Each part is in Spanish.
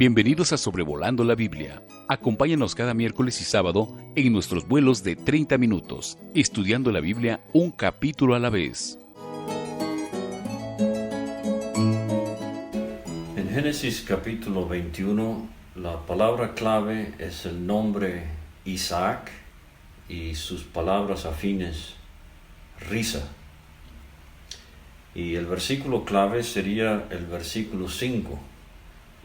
Bienvenidos a Sobrevolando la Biblia. Acompáñanos cada miércoles y sábado en nuestros vuelos de 30 minutos, estudiando la Biblia un capítulo a la vez. En Génesis capítulo 21, la palabra clave es el nombre Isaac y sus palabras afines, risa. Y el versículo clave sería el versículo 5,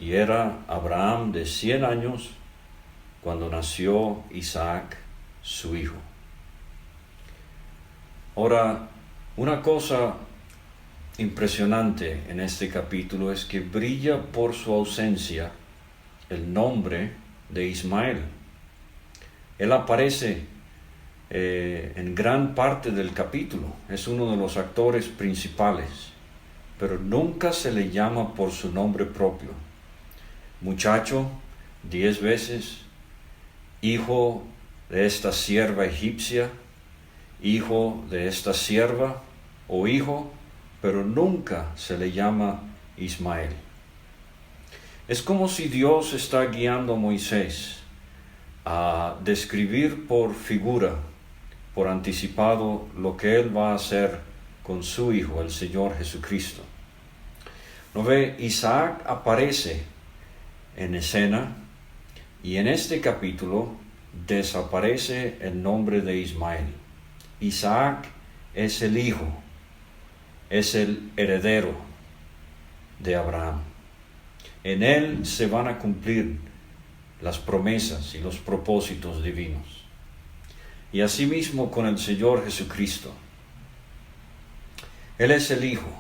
y era Abraham de 100 años cuando nació Isaac, su hijo. Ahora, una cosa impresionante en este capítulo es que brilla por su ausencia el nombre de Ismael. Él aparece en gran parte del capítulo, es uno de los actores principales, pero nunca se le llama por su nombre propio. Muchacho, 10 veces, hijo de esta sierva egipcia, hijo de esta sierva o hijo, pero nunca se le llama Ismael. Es como si Dios está guiando a Moisés a describir por figura, por anticipado, lo que él va a hacer con su hijo, el Señor Jesucristo. ¿No ve? Isaac aparece en escena y en este capítulo desaparece el nombre de Ismael. Isaac es el hijo, es el heredero de Abraham. En él se van a cumplir las promesas y los propósitos divinos. Y asimismo con el Señor Jesucristo. Él es el Hijo.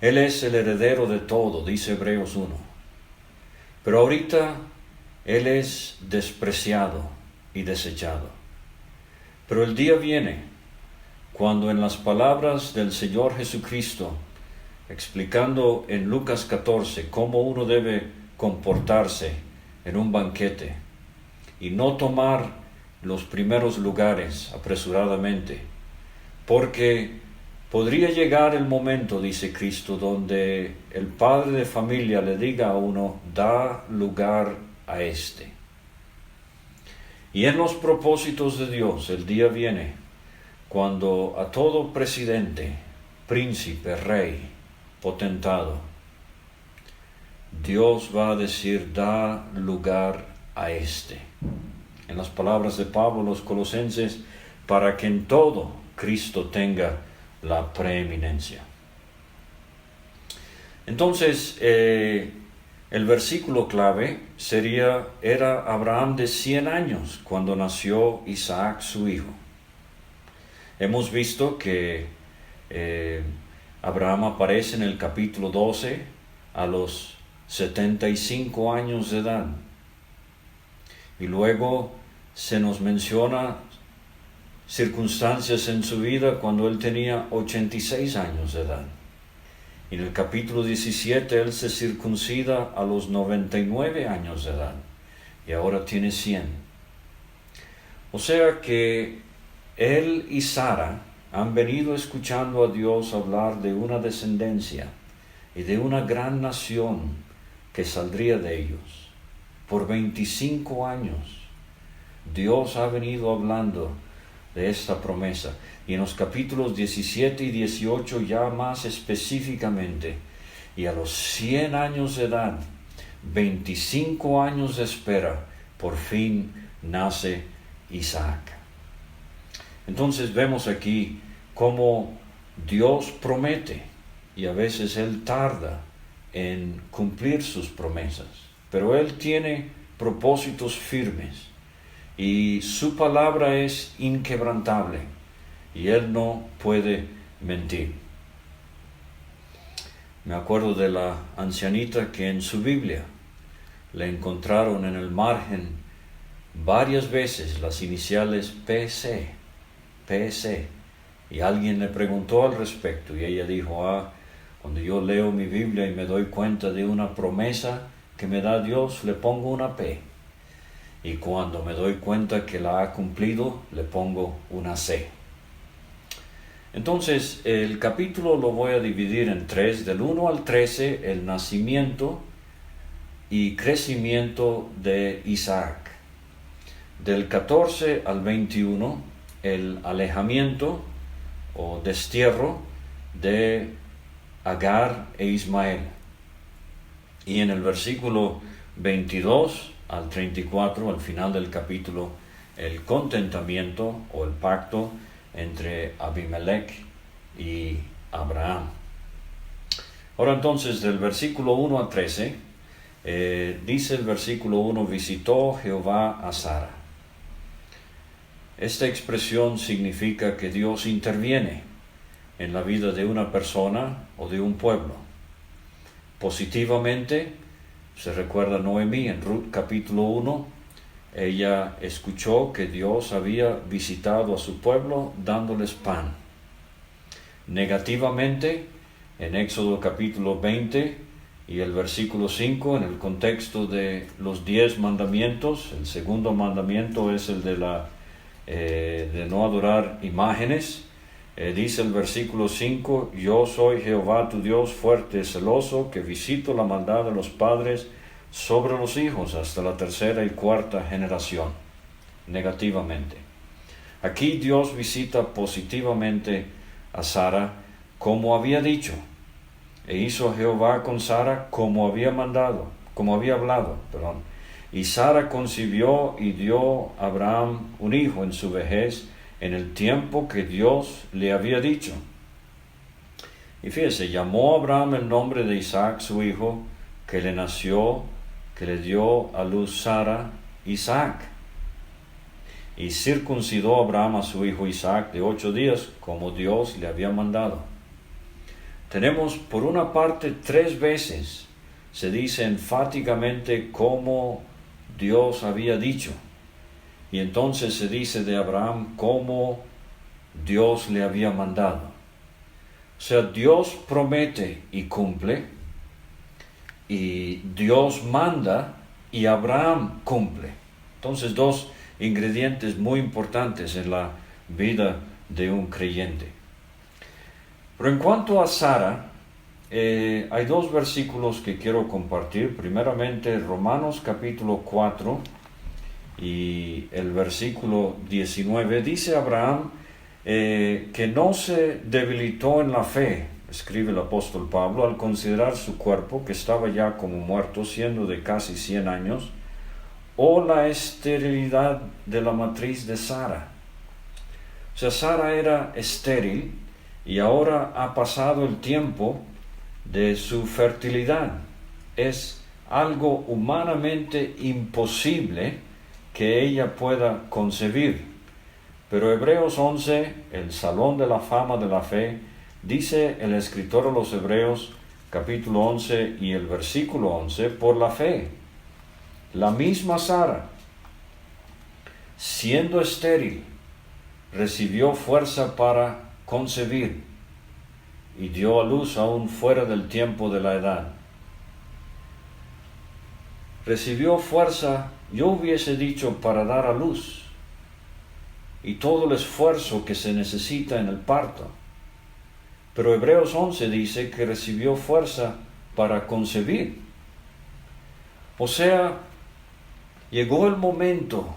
Él es el heredero de todo, dice Hebreos 1. Pero ahorita Él es despreciado y desechado. Pero el día viene cuando en las palabras del Señor Jesucristo, explicando en Lucas 14 cómo uno debe comportarse en un banquete y no tomar los primeros lugares apresuradamente, porque podría llegar el momento, dice Cristo, donde el padre de familia le diga a uno, da lugar a este. Y en los propósitos de Dios, el día viene cuando a todo presidente, príncipe, rey, potentado, Dios va a decir, da lugar a este. En las palabras de Pablo, los Colosenses, para que en todo Cristo tenga la preeminencia. Entonces, el versículo clave era Abraham de 100 años cuando nació Isaac, su hijo. Hemos visto que Abraham aparece en el capítulo 12 a los 75 años de edad. Y luego se nos menciona circunstancias en su vida cuando él tenía 86 años de edad. Y en el capítulo 17 él se circuncida a los 99 años de edad y ahora tiene 100. O sea que él y Sara han venido escuchando a Dios hablar de una descendencia y de una gran nación que saldría de ellos. Por 25 años Dios ha venido hablando de esta promesa. Y en los capítulos 17 y 18 ya más específicamente, y a los 100 años de edad, 25 años de espera, por fin nace Isaac. Entonces vemos aquí cómo Dios promete, y a veces Él tarda en cumplir sus promesas, pero Él tiene propósitos firmes, y su palabra es inquebrantable, y Él no puede mentir. Me acuerdo de la ancianita que en su Biblia le encontraron en el margen varias veces las iniciales PC, y alguien le preguntó al respecto, y ella dijo, cuando yo leo mi Biblia y me doy cuenta de una promesa que me da Dios, le pongo una P. Y cuando me doy cuenta que la ha cumplido, le pongo una C. Entonces, el capítulo lo voy a dividir en 3, del 1 al 13, el nacimiento y crecimiento de Isaac. Del 14 al 21, el alejamiento o destierro de Agar e Ismael. Y en el versículo 22 al 34, al final del capítulo, el contentamiento o el pacto entre Abimelech y Abraham. Ahora entonces, del versículo 1 a 13, dice el versículo 1, visitó Jehová a Sara. Esta expresión significa que Dios interviene en la vida de una persona o de un pueblo. Positivamente, se recuerda Noemí en Ruth capítulo 1, ella escuchó que Dios había visitado a su pueblo dándoles pan. Negativamente, en Éxodo capítulo 20 y el versículo 5, en el contexto de los 10 mandamientos, el segundo mandamiento es el de no adorar imágenes. Dice el versículo 5, yo soy Jehová tu Dios fuerte y celoso, que visito la maldad de los padres sobre los hijos hasta la tercera y cuarta generación. Negativamente. Aquí Dios visita positivamente a Sara como había dicho, e hizo Jehová con Sara como había hablado. Y Sara concibió y dio a Abraham un hijo en su vejez, en el tiempo que Dios le había dicho. Y fíjese, llamó a Abraham el nombre de Isaac su hijo, que le nació, que le dio a luz Sara, Isaac. Y circuncidó a Abraham a su hijo Isaac de 8 días, como Dios le había mandado. Tenemos por una parte 3 veces, se dice enfáticamente como Dios había dicho. Y entonces se dice de Abraham como Dios le había mandado. O sea, Dios promete y cumple, y Dios manda y Abraham cumple. Entonces, 2 ingredientes muy importantes en la vida de un creyente. Pero en cuanto a Sara, hay 2 versículos que quiero compartir. Primeramente, Romanos capítulo 4 y el versículo 19. Dice Abraham que no se debilitó en la fe, escribe el apóstol Pablo, al considerar su cuerpo, que estaba ya como muerto, siendo de casi 100 años, o la esterilidad de la matriz de Sara. O sea, Sara era estéril y ahora ha pasado el tiempo de su fertilidad. Es algo humanamente imposible que ella pueda concebir. Pero Hebreos 11, el salón de la fama de la fe, dice el escritor a los Hebreos, capítulo 11 y el versículo 11, por la fe, la misma Sara, siendo estéril, recibió fuerza para concebir y dio a luz aún fuera del tiempo de la edad. Recibió fuerza, yo hubiese dicho, para dar a luz, y todo el esfuerzo que se necesita en el parto. Pero Hebreos 11 dice que recibió fuerza para concebir. O sea, llegó el momento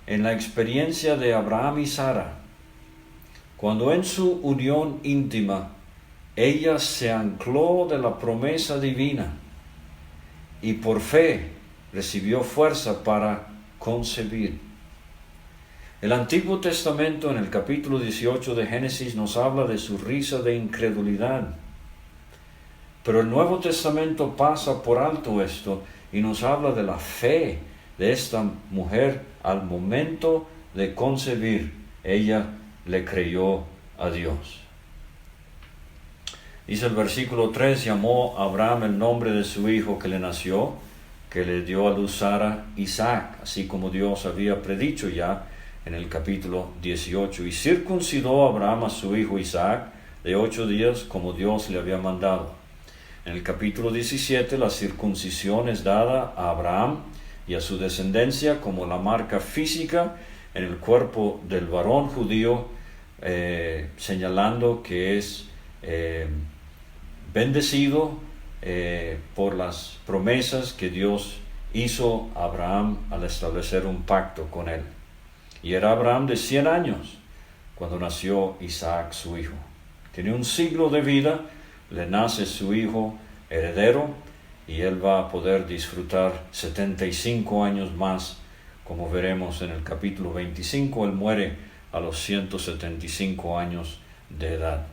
en la experiencia de Abraham y Sara, cuando en su unión íntima ella se ancló de la promesa divina y por fe recibió fuerza para concebir. El Antiguo Testamento en el capítulo 18 de Génesis nos habla de su risa de incredulidad, pero el Nuevo Testamento pasa por alto esto y nos habla de la fe de esta mujer al momento de concebir. Ella le creyó a Dios. Dice el versículo 3, llamó a Abraham el nombre de su hijo que le nació, que le dio a luz Sara, Isaac, así como Dios había predicho ya en el capítulo 18. Y circuncidó a Abraham a su hijo Isaac de 8 días, como Dios le había mandado. En el capítulo 17, la circuncisión es dada a Abraham y a su descendencia como la marca física en el cuerpo del varón judío, señalando que es bendecido por las promesas que Dios hizo a Abraham al establecer un pacto con él. Y era Abraham de 100 años cuando nació Isaac, su hijo. Tiene un siglo de vida, le nace su hijo heredero, y él va a poder disfrutar 75 años más, como veremos en el capítulo 25. Él muere a los 175 años de edad.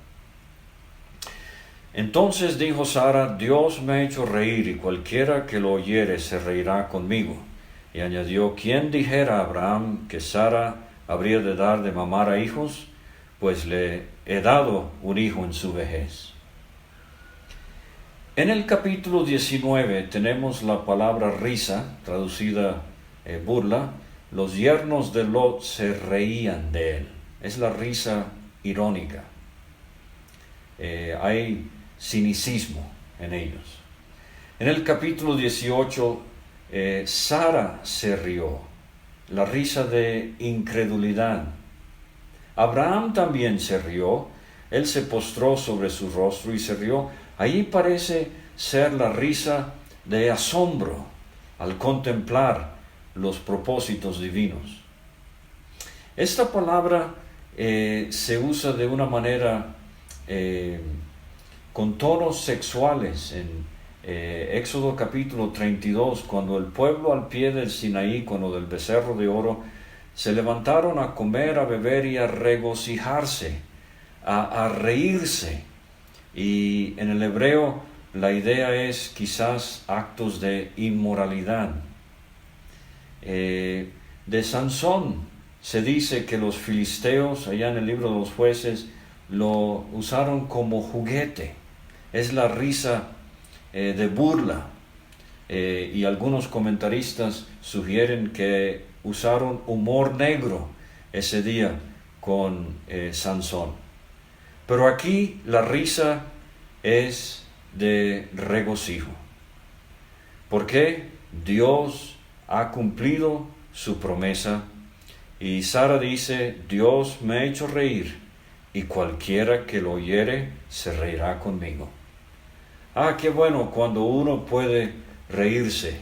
Entonces dijo Sara: Dios me ha hecho reír, y cualquiera que lo oyere se reirá conmigo. Y añadió: ¿quién dijera a Abraham que Sara habría de dar de mamar a hijos? Pues le he dado un hijo en su vejez. En el capítulo 19 tenemos la palabra risa, traducida burla. Los yernos de Lot se reían de él. Es la risa irónica. Hay cinicismo en ellos. En el capítulo 18, Sara se rió, la risa de incredulidad. Abraham también se rió, él se postró sobre su rostro y se rió. Ahí parece ser la risa de asombro al contemplar los propósitos divinos. Esta palabra se usa de una manera con tonos sexuales en Éxodo capítulo 32, cuando el pueblo al pie del Sinaí, con lo del becerro de oro, se levantaron a comer, a beber y a regocijarse, a reírse. Y en el hebreo la idea es quizás actos de inmoralidad. De Sansón se dice que los filisteos, allá en el libro de los Jueces, lo usaron como juguete. Es la risa de burla. Y algunos comentaristas sugieren que usaron humor negro ese día con Sansón. Pero aquí la risa es de regocijo. Porque Dios ha cumplido su promesa. Y Sara dice: Dios me ha hecho reír, y cualquiera que lo oyere se reirá conmigo. Qué bueno cuando uno puede reírse,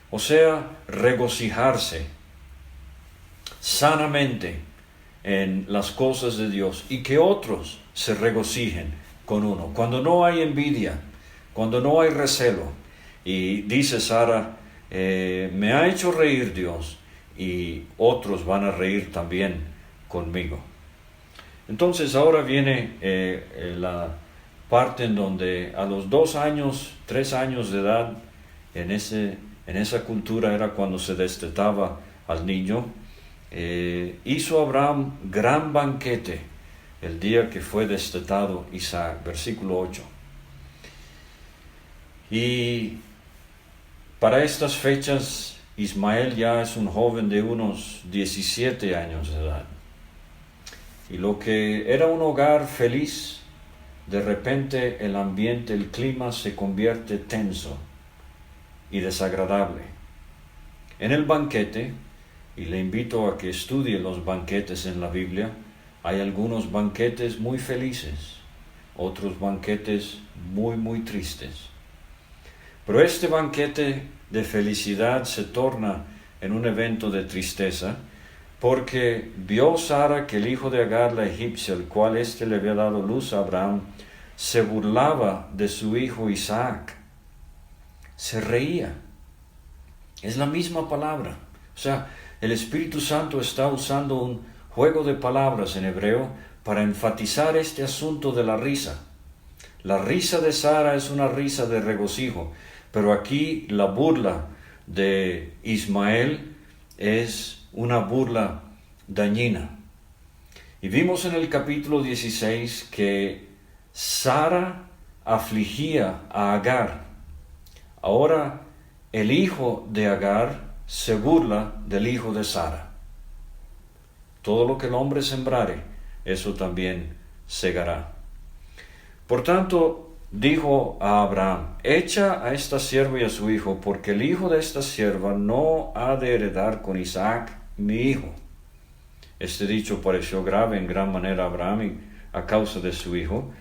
o sea, regocijarse sanamente en las cosas de Dios, y que otros se regocijen con uno, cuando no hay envidia, cuando no hay recelo. Y dice Sara: me ha hecho reír Dios, y otros van a reír también conmigo. Entonces ahora viene la parte en donde a los 2 años, 3 años de edad, en esa cultura era cuando se destetaba al niño. Hizo Abraham gran banquete el día que fue destetado Isaac, versículo 8. Y para estas fechas Ismael ya es un joven de unos 17 años de edad. Y lo que era un hogar feliz, de repente el ambiente, el clima se convierte tenso y desagradable. En el banquete, y le invito a que estudie los banquetes en la Biblia, hay algunos banquetes muy felices, otros banquetes muy, muy tristes. Pero este banquete de felicidad se torna en un evento de tristeza, porque vio Sara que el hijo de Agar la egipcia, el cual éste le había dado luz a Abraham, se burlaba de su hijo Isaac. Se reía. Es la misma palabra. O sea, el Espíritu Santo está usando un juego de palabras en hebreo para enfatizar este asunto de la risa. La risa de Sara es una risa de regocijo, pero aquí la burla de Ismael es una burla dañina. Y vimos en el capítulo 16 que Sara afligía a Agar. Ahora el hijo de Agar se burla del hijo de Sara. Todo lo que el hombre sembrare, eso también segará. Por tanto, dijo a Abraham: echa a esta sierva y a su hijo, porque el hijo de esta sierva no ha de heredar con Isaac, mi hijo. Este dicho pareció grave en gran manera a Abraham a causa de su hijo.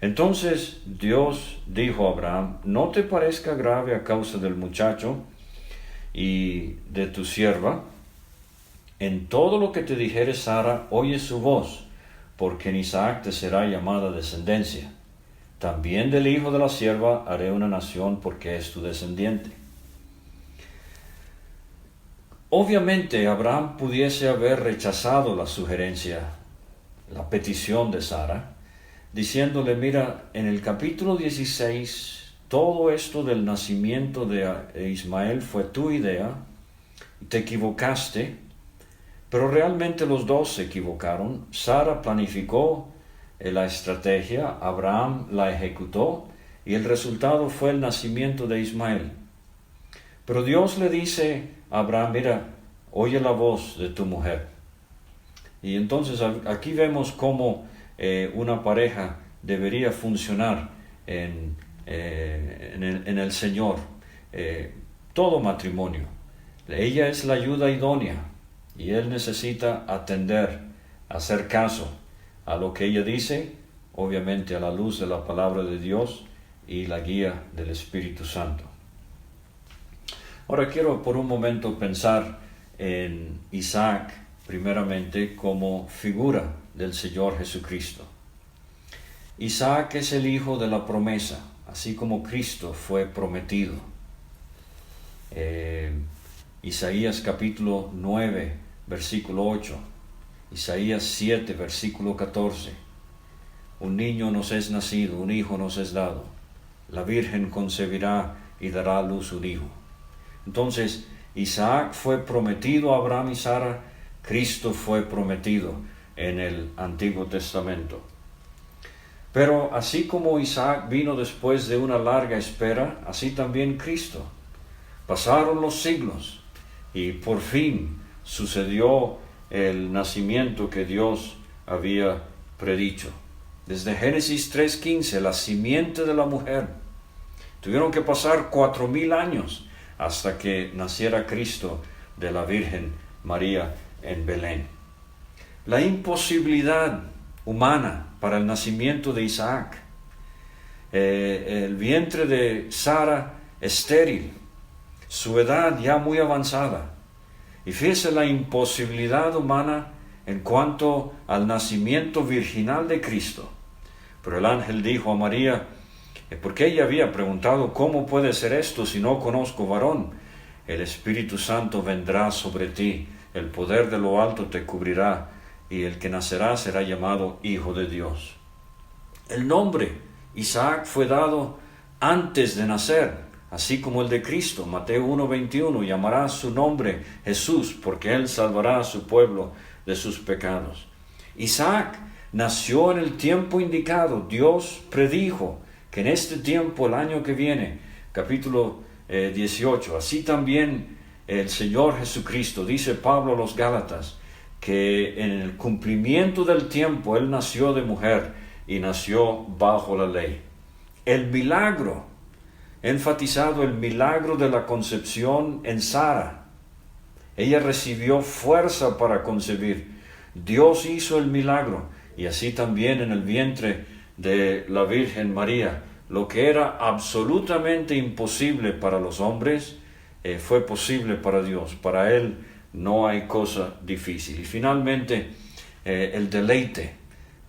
Entonces Dios dijo a Abraham, no te parezca grave a causa del muchacho y de tu sierva. En todo lo que te dijere Sara, oye su voz, porque en Isaac te será llamada descendencia. También del hijo de la sierva haré una nación, porque es tu descendiente. Obviamente Abraham pudiese haber rechazado la sugerencia, la petición de Sara, diciéndole, mira, en el capítulo 16, todo esto del nacimiento de Ismael fue tu idea, te equivocaste, pero realmente los dos se equivocaron. Sara planificó la estrategia, Abraham la ejecutó, y el resultado fue el nacimiento de Ismael. Pero Dios le dice a Abraham, mira, oye la voz de tu mujer. Y entonces aquí vemos cómo una pareja debería funcionar en el Señor. Todo matrimonio. Ella es la ayuda idónea y él necesita atender, hacer caso a lo que ella dice, obviamente a la luz de la palabra de Dios y la guía del Espíritu Santo. Ahora quiero por un momento pensar en Isaac primeramente como figura del Señor Jesucristo. Isaac es el hijo de la promesa, así como Cristo fue prometido. Isaías capítulo 9, versículo 8, Isaías 7, versículo 14. Un niño nos es nacido, un hijo nos es dado. La Virgen concebirá y dará a luz un hijo. Entonces, Isaac fue prometido a Abraham y Sara, Cristo fue prometido en el Antiguo Testamento. Pero así como Isaac vino después de una larga espera, así también Cristo. Pasaron los siglos y por fin sucedió el nacimiento que Dios había predicho. Desde Génesis 3:15, la simiente de la mujer. Tuvieron que pasar 4,000 años hasta que naciera Cristo de la Virgen María en Belén. La imposibilidad humana para el nacimiento de Isaac. El vientre de Sara estéril, su edad ya muy avanzada. Y fíjese la imposibilidad humana en cuanto al nacimiento virginal de Cristo. Pero el ángel dijo a María, porque ella había preguntado, ¿cómo puede ser esto si no conozco varón? El Espíritu Santo vendrá sobre ti, el poder de lo alto te cubrirá, y el que nacerá será llamado Hijo de Dios. El nombre Isaac fue dado antes de nacer, así como el de Cristo. Mateo 1:21, llamará su nombre Jesús, porque él salvará a su pueblo de sus pecados. Isaac nació en el tiempo indicado. Dios predijo que en este tiempo, el año que viene, capítulo 18, así también el Señor Jesucristo, dice Pablo a los Gálatas, que en el cumplimiento del tiempo él nació de mujer y nació bajo la ley. El milagro, enfatizado el milagro de la concepción en Sara. Ella recibió fuerza para concebir. Dios hizo el milagro y así también en el vientre de la Virgen María. Lo que era absolutamente imposible para los hombres fue posible para Dios. Para Él no hay cosa difícil. Y finalmente, el deleite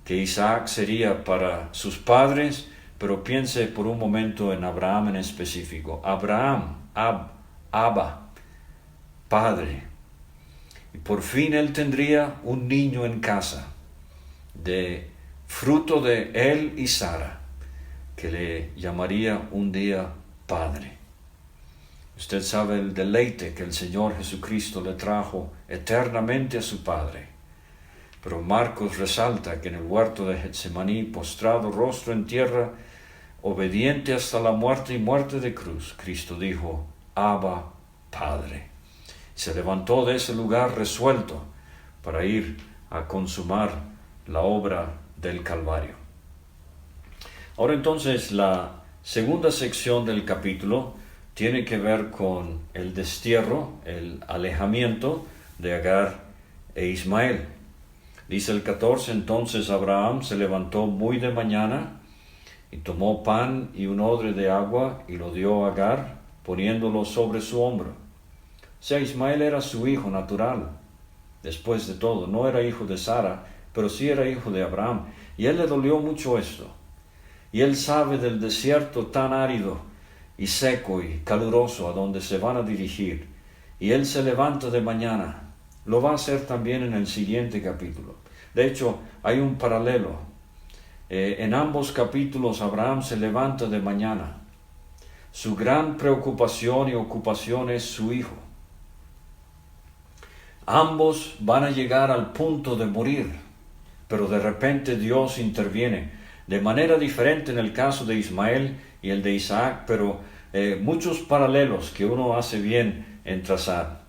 que Isaac sería para sus padres, pero piense por un momento en Abraham en específico. Abraham, Abba, padre. Y por fin él tendría un niño en casa, de fruto de él y Sara, que le llamaría un día padre. Usted sabe el deleite que el Señor Jesucristo le trajo eternamente a su Padre. Pero Marcos resalta que en el huerto de Getsemaní, postrado rostro en tierra, obediente hasta la muerte y muerte de cruz, Cristo dijo, Abba, Padre. Se levantó de ese lugar resuelto para ir a consumar la obra del Calvario. Ahora entonces la segunda sección del capítulo tiene que ver con el destierro, el alejamiento de Agar e Ismael. Dice el 14, entonces Abraham se levantó muy de mañana Y tomó pan y un odre de agua y lo dio a Agar, poniéndolo sobre su hombro. O sea, Ismael era su hijo natural. Después de todo, no era hijo de Sara, pero sí era hijo de Abraham. Y a él le dolió mucho esto. Y él sabe del desierto tan árido y seco y caluroso a donde se van a dirigir. Y él se levanta de mañana. Lo va a hacer también en el siguiente capítulo. De hecho, hay un paralelo. En ambos capítulos Abraham se levanta de mañana. Su gran preocupación y ocupación es su hijo. Ambos van a llegar al punto de morir, pero de repente Dios interviene. De manera diferente en el caso de Ismael y el de Isaac, pero muchos paralelos que uno hace bien en trazar.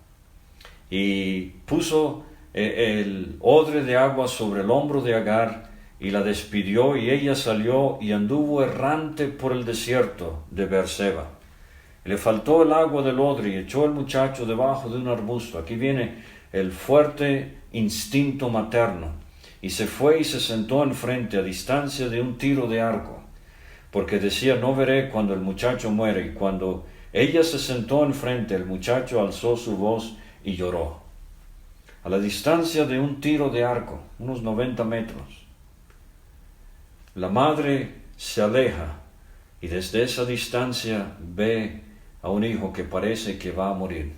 Y puso el odre de agua sobre el hombro de Agar, y la despidió, y ella salió y anduvo errante por el desierto de Beerseba. Le faltó el agua del odre y echó el muchacho debajo de un arbusto. Aquí viene el fuerte instinto materno. Y se fue y se sentó enfrente, a distancia de un tiro de arco, porque decía: no veré cuando el muchacho muere. Y cuando ella se sentó enfrente, el muchacho alzó su voz y lloró. A la distancia de un tiro de arco, unos 90 metros. La madre se aleja y desde esa distancia ve a un hijo que parece que va a morir.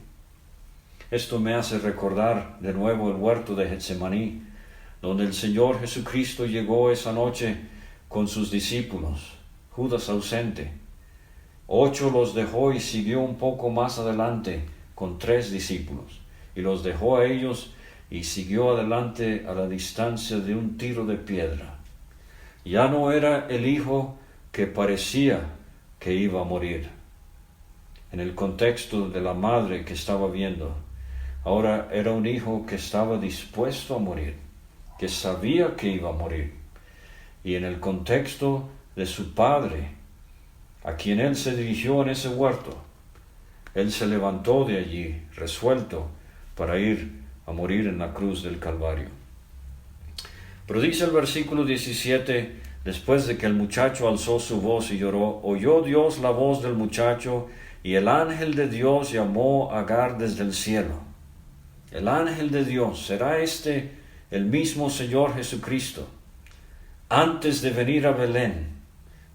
Esto me hace recordar de nuevo el huerto de Getsemaní, donde el Señor Jesucristo llegó esa noche con sus discípulos, Judas ausente. 8 los dejó y siguió un poco más adelante con 3 discípulos, y los dejó a ellos y siguió adelante a la distancia de un tiro de piedra. Ya no era el hijo que parecía que iba a morir, en el contexto de la madre que estaba viendo. Ahora era un hijo que estaba dispuesto a morir, que sabía que iba a morir. Y en el contexto de su padre, a quien él se dirigió en ese huerto, él se levantó de allí, resuelto para ir a morir en la cruz del Calvario. Pero dice el versículo 17, después de que el muchacho alzó su voz y lloró, oyó Dios la voz del muchacho, y el ángel de Dios llamó a Agar desde el cielo. El ángel de Dios, ¿será este el mismo Señor Jesucristo? Antes de venir a Belén,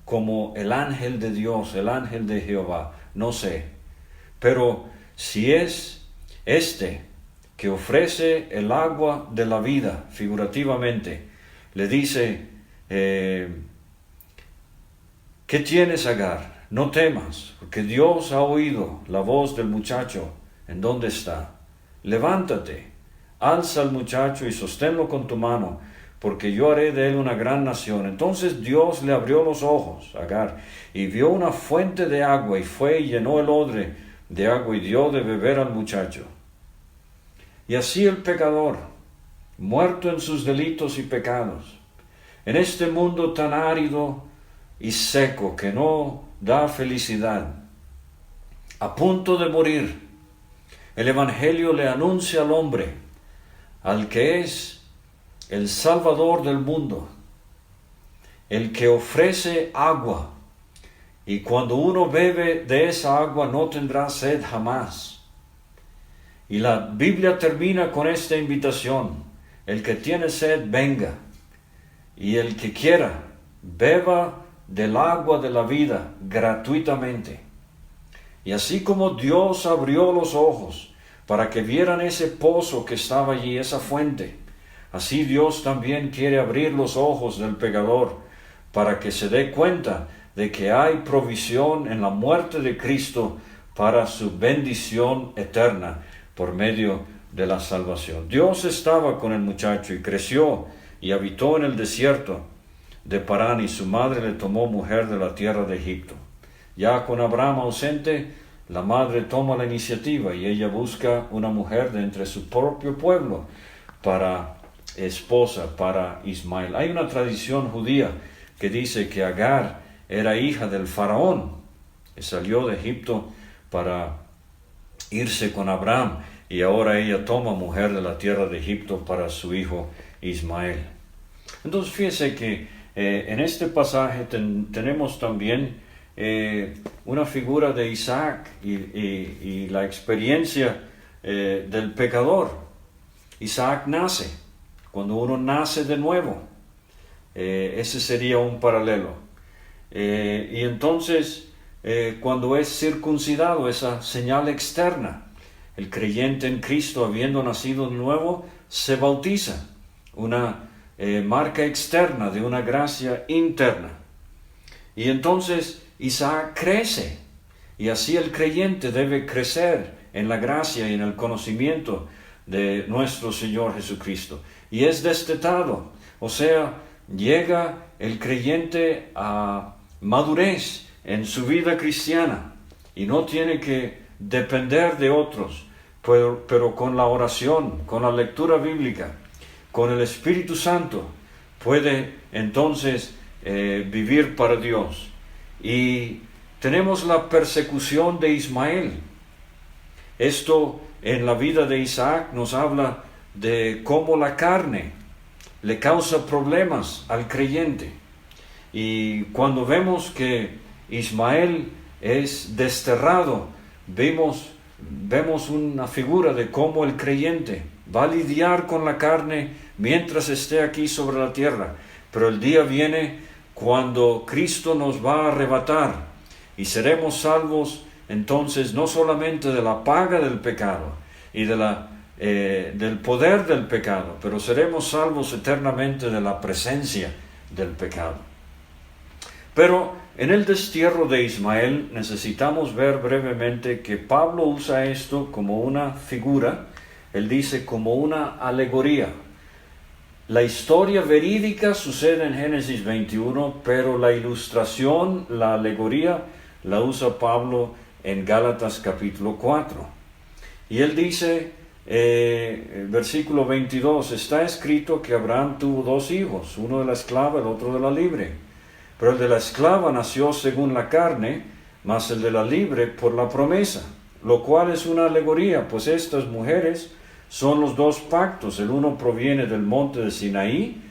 como el ángel de Dios, el ángel de Jehová, no sé. Pero si es este que ofrece el agua de la vida, figurativamente, le dice: ¿qué tienes, Agar? No temas, porque Dios ha oído la voz del muchacho. ¿En dónde está? Levántate, alza al muchacho y sosténlo con tu mano, porque yo haré de él una gran nación. Entonces Dios le abrió los ojos, Agar, y vio una fuente de agua, y fue y llenó el odre de agua y dio de beber al muchacho. Y así el pecador, muerto en sus delitos y pecados, en este mundo tan árido y seco que no da felicidad, a punto de morir, el Evangelio le anuncia al hombre, al que es el Salvador del mundo, el que ofrece agua, y cuando uno bebe de esa agua no tendrá sed jamás. Y la Biblia termina con esta invitación: el que tiene sed, venga, y el que quiera, beba del agua de la vida gratuitamente. Y así como Dios abrió los ojos para que vieran ese pozo que estaba allí, esa fuente, así Dios también quiere abrir los ojos del pecador para que se dé cuenta de que hay provisión en la muerte de Cristo para su bendición eterna por medio de la salvación. Dios estaba con el muchacho y creció y habitó en el desierto de Parán, y su madre le tomó mujer de la tierra de Egipto. Ya con Abraham ausente, la madre toma la iniciativa y ella busca una mujer de entre su propio pueblo para esposa para Ismael. Hay una tradición judía que dice que Agar era hija del faraón, que salió de Egipto para irse con Abraham, y ahora ella toma mujer de la tierra de Egipto para su hijo Ismael. Entonces fíjese que En este pasaje tenemos también una figura de Isaac y la experiencia del pecador. Isaac nace, cuando uno nace de nuevo, ese sería un paralelo. Y entonces, cuando es circuncidado, esa señal externa, el creyente en Cristo, habiendo nacido de nuevo, se bautiza, una marca externa de una gracia interna. Y entonces Isaac crece, y así el creyente debe crecer en la gracia y en el conocimiento de nuestro Señor Jesucristo. Y es destetado, o sea, llega el creyente a madurez en su vida cristiana y no tiene que depender de otros, pero con la oración, con la lectura bíblica, con el Espíritu Santo, puede entonces vivir para Dios. Y tenemos la persecución de Ismael. Esto en la vida de Isaac nos habla de cómo la carne le causa problemas al creyente. Y cuando vemos que Ismael es desterrado, vemos una figura de cómo el creyente va a lidiar con la carne mientras esté aquí sobre la tierra. Pero el día viene cuando Cristo nos va a arrebatar y seremos salvos entonces no solamente de la paga del pecado y del poder del pecado, pero seremos salvos eternamente de la presencia del pecado. Pero en el destierro de Ismael necesitamos ver brevemente que Pablo usa esto como una figura, él dice como una alegoría. La historia verídica sucede en Génesis 21, pero la ilustración, la alegoría, la usa Pablo en Gálatas capítulo 4. Y él dice, versículo 22, está escrito que Abraham tuvo dos hijos, uno de la esclava, el otro de la libre. Pero el de la esclava nació según la carne, mas el de la libre por la promesa, lo cual es una alegoría, pues estas mujeres son los dos pactos. El uno proviene del monte de Sinaí,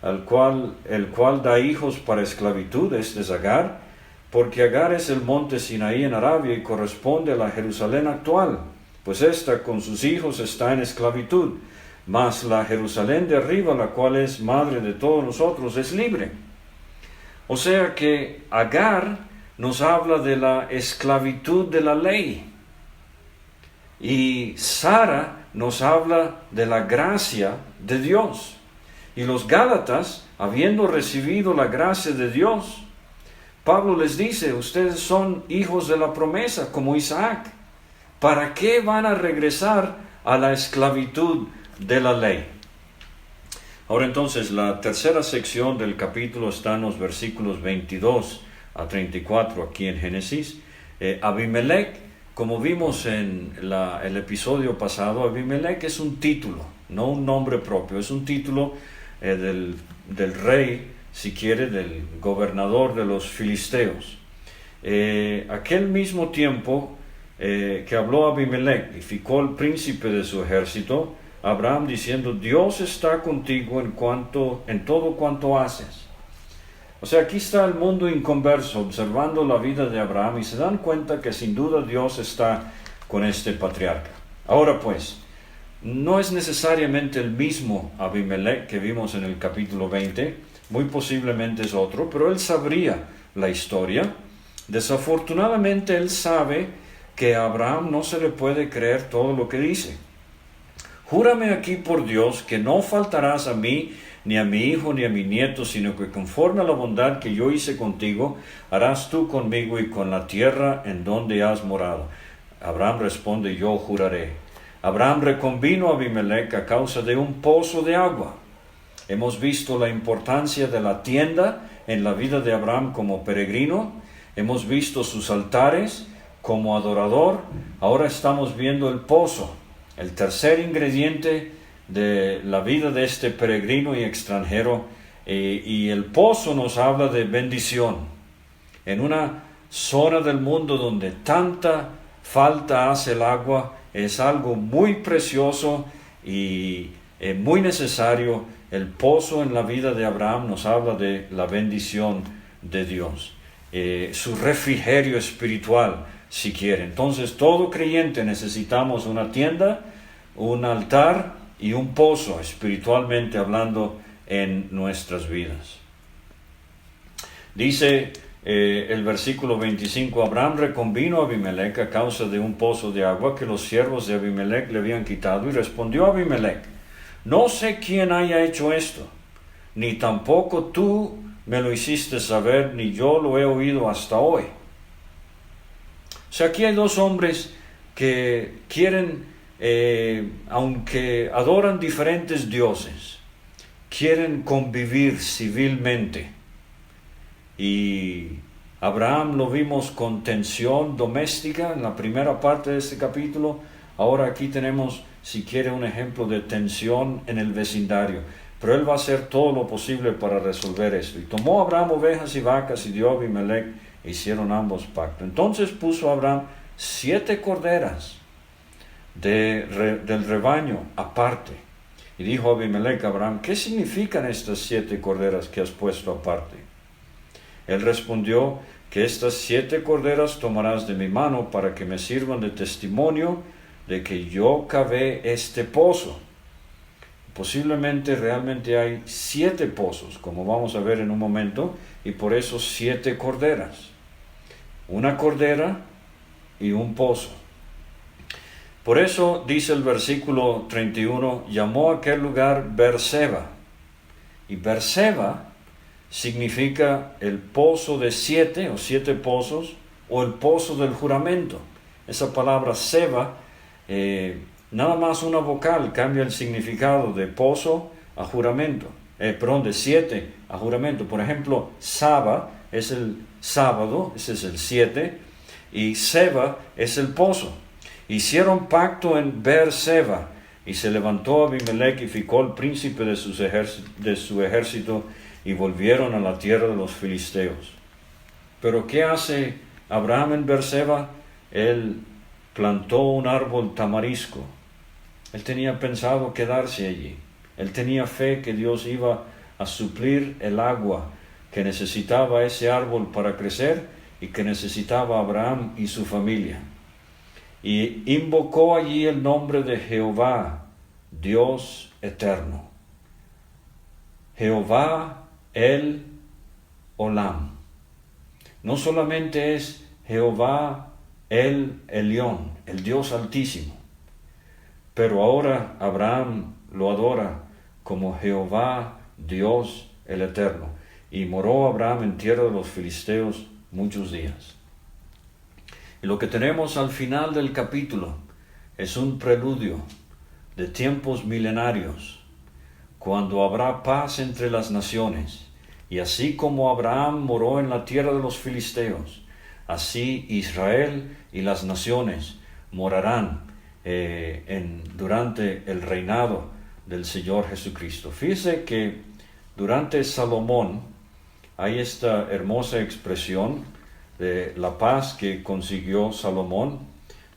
el cual da hijos para esclavitud, este es Agar, porque Agar es el monte Sinaí en Arabia y corresponde a la Jerusalén actual, pues ésta con sus hijos está en esclavitud, mas la Jerusalén de arriba, la cual es madre de todos nosotros, es libre. O sea que Agar nos habla de la esclavitud de la ley y Sara nos habla de la gracia de Dios. Y los Gálatas, habiendo recibido la gracia de Dios, Pablo les dice, ustedes son hijos de la promesa como Isaac. ¿Para qué van a regresar a la esclavitud de la ley? Ahora entonces, la tercera sección del capítulo está en los versículos 22 a 34 aquí en Génesis. Abimelech, como vimos en el episodio pasado, Abimelech es un título, no un nombre propio, es un título del rey, si quiere, del gobernador de los filisteos. Aquel mismo tiempo que habló Abimelech y ficó el príncipe de su ejército, Abraham diciendo, Dios está contigo en todo cuanto haces. O sea, aquí está el mundo inconverso observando la vida de Abraham y se dan cuenta que sin duda Dios está con este patriarca. Ahora pues, no es necesariamente el mismo Abimelech que vimos en el capítulo 20, muy posiblemente es otro, pero él sabría la historia. Desafortunadamente él sabe que a Abraham no se le puede creer todo lo que dice. Júrame aquí por Dios que no faltarás a mí, ni a mi hijo, ni a mi nieto, sino que conforme a la bondad que yo hice contigo, harás tú conmigo y con la tierra en donde has morado. Abraham responde, yo juraré. Abraham reconvino a Abimelech a causa de un pozo de agua. Hemos visto la importancia de la tienda en la vida de Abraham como peregrino. Hemos visto sus altares como adorador. Ahora estamos viendo el pozo. El tercer ingrediente de la vida de este peregrino y extranjero, y el pozo nos habla de bendición. En una zona del mundo donde tanta falta hace el agua, es algo muy precioso y muy necesario el pozo en la vida de Abraham nos habla de la bendición de Dios, su refrigerio espiritual, si quiere. Entonces, todo creyente necesitamos una tienda, un altar y un pozo, espiritualmente hablando, en nuestras vidas. Dice el versículo 25, Abraham reconvino a Abimelech a causa de un pozo de agua que los siervos de Abimelech le habían quitado, y respondió Abimelech: no sé quién haya hecho esto, ni tampoco tú me lo hiciste saber, ni yo lo he oído hasta hoy. O sea, aquí hay dos hombres que quieren, aunque adoran diferentes dioses, quieren convivir civilmente. Y Abraham lo vimos con tensión doméstica en la primera parte de este capítulo. Ahora aquí tenemos, si quiere, un ejemplo de tensión en el vecindario. Pero él va a hacer todo lo posible para resolver esto. Y tomó Abraham ovejas y vacas y dio a Abimelech, e hicieron ambos pacto. Entonces puso Abraham 7 corderas del rebaño aparte. Y dijo Abimelech a Abraham: ¿qué significan estas 7 corderas que has puesto aparte? Él respondió: que estas 7 corderas tomarás de mi mano para que me sirvan de testimonio de que yo cavé este pozo. Posiblemente realmente hay 7 pozos, como vamos a ver en un momento, y por eso 7 corderas. Una cordera y un pozo. Por eso dice el versículo 31, llamó a aquel lugar Beerseba. Y Beerseba significa el pozo de 7 o 7 pozos, o el pozo del juramento. Esa palabra Seba, nada más una vocal cambia el significado de pozo a juramento. De 7 a juramento. Por ejemplo, Saba es el sábado, ese es el 7, y Seba es el pozo. Hicieron pacto en Beerseba, y se levantó Abimelech y Ficol, príncipe de su ejército, y volvieron a la tierra de los filisteos. Pero ¿qué hace Abraham en Beerseba? Él plantó un árbol tamarisco. Él tenía pensado quedarse allí. Él tenía fe que Dios iba a suplir el agua que necesitaba ese árbol para crecer y que necesitaba Abraham y su familia. Y invocó allí el nombre de Jehová, Dios eterno. Jehová el Olam. No solamente es Jehová el Elión, el Dios altísimo, pero ahora Abraham lo adora como Jehová Dios el eterno. Y moró Abraham en tierra de los filisteos muchos días. Y lo que tenemos al final del capítulo es un preludio de tiempos milenarios, cuando habrá paz entre las naciones. Y así como Abraham moró en la tierra de los filisteos, así Israel y las naciones morarán durante el reinado del Señor Jesucristo. Fíjese que durante Salomón hay esta hermosa expresión de la paz que consiguió Salomón.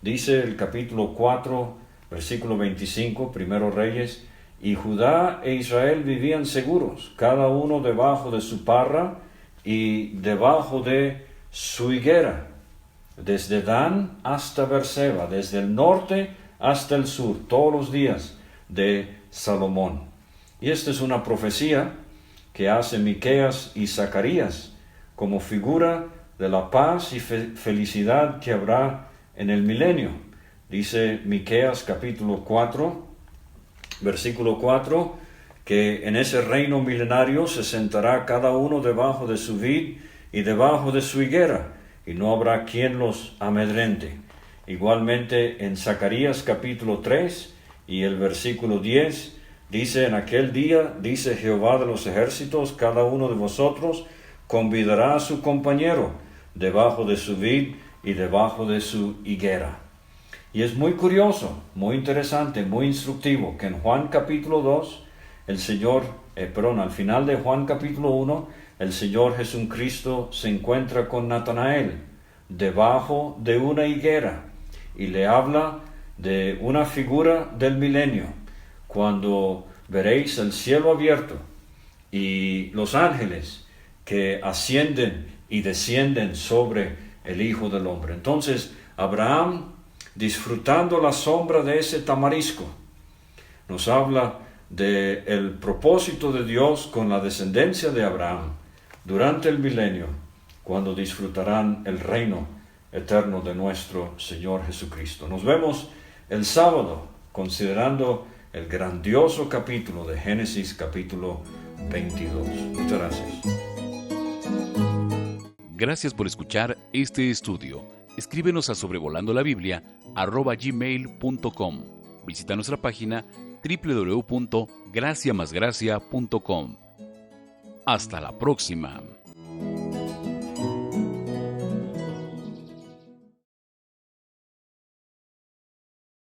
Dice el capítulo 4, versículo 25, Primero Reyes: y Judá e Israel vivían seguros, cada uno debajo de su parra y debajo de su higuera, desde Dan hasta Beerseba, desde el norte hasta el sur, todos los días de Salomón. Y esta es una profecía que hace Miqueas y Zacarías como figura de la paz y felicidad que habrá en el milenio. Dice Miqueas capítulo 4, versículo 4, que en ese reino milenario se sentará cada uno debajo de su vid y debajo de su higuera, y no habrá quien los amedrente. Igualmente en Zacarías capítulo 3 y el versículo 10, dice: en aquel día, dice Jehová de los ejércitos, cada uno de vosotros convidará a su compañero debajo de su vid y debajo de su higuera. Y es muy curioso, muy interesante, muy instructivo que en Juan capítulo 2, al final de Juan capítulo 1, el Señor Jesucristo se encuentra con Natanael debajo de una higuera y le habla de una figura del milenio, cuando veréis el cielo abierto y los ángeles que ascienden y descienden sobre el Hijo del Hombre. Entonces, Abraham, disfrutando la sombra de ese tamarisco, nos habla del propósito de Dios con la descendencia de Abraham durante el milenio, cuando disfrutarán el reino eterno de nuestro Señor Jesucristo. Nos vemos el sábado considerando el grandioso capítulo de Génesis, capítulo 22. Muchas gracias. Gracias por escuchar este estudio. Escríbenos a sobrevolandolabiblia@gmail.com. Visita nuestra página www.graciamasgracia.com. Hasta la próxima.